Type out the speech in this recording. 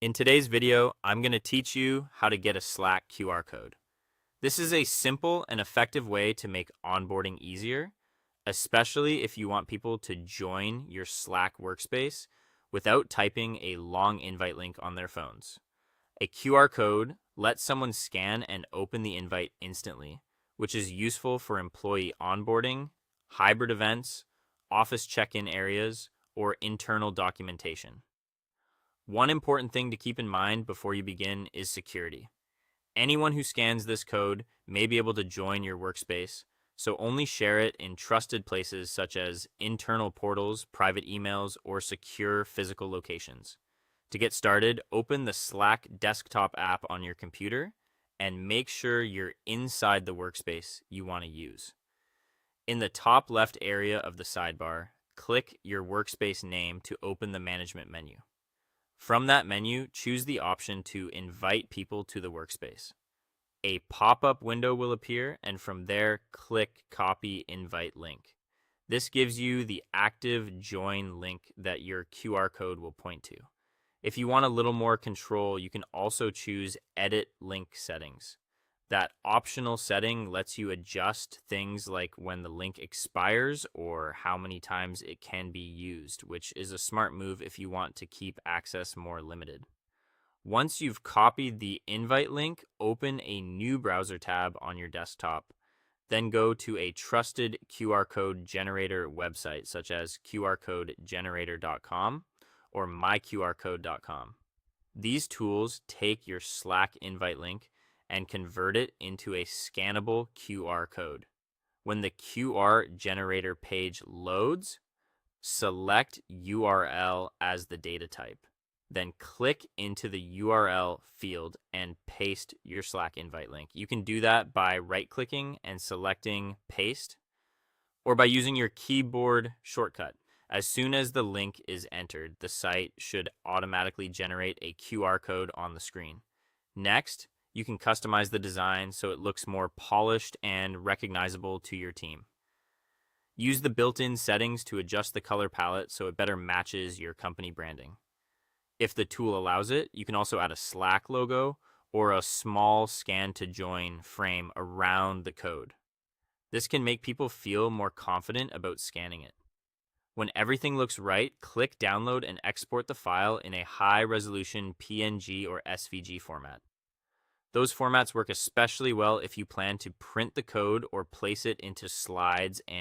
In today's video, I'm going to teach you how to get a Slack QR code. This is a simple and effective way to make onboarding easier, especially if you want people to join your Slack workspace without typing a long invite link on their phones. A QR code lets someone scan and open the invite instantly, which is useful for employee onboarding, hybrid events, office check-in areas, or internal documentation. One important thing to keep in mind before you begin is security. Anyone who scans this code may be able to join your workspace, so only share it in trusted places such as internal portals, private emails, or secure physical locations. To get started, open the Slack desktop app on your computer and make sure you're inside the workspace you want to use. In the top left area of the sidebar, click your workspace name to open the management menu. From that menu, choose the option to invite people to the workspace. A pop-up window will appear, and from there, click Copy Invite Link. This gives you the active join link that your QR code will point to. If you want a little more control, you can also choose Edit Link Settings. That optional setting lets you adjust things like when the link expires or how many times it can be used, which is a smart move if you want to keep access more limited. Once you've copied the invite link, open a new browser tab on your desktop. Then go to a trusted QR code generator website such as qrcodegenerator.com or myqrcode.com. These tools take your Slack invite link and convert it into a scannable QR code. When the QR generator page loads, select URL as the data type. Then click into the URL field and paste your Slack invite link. You can do that by right-clicking and selecting Paste, or by using your keyboard shortcut. As soon as the link is entered, the site should automatically generate a QR code on the screen. Next, you can customize the design so it looks more polished and recognizable to your team. Use the built-in settings to adjust the color palette so it better matches your company branding. If the tool allows it, you can also add a Slack logo or a small scan to join frame around the code. This can make people feel more confident about scanning it. When everything looks right, click download and export the file in a high-resolution PNG or SVG format. Those formats work especially well if you plan to print the code or place it into slides and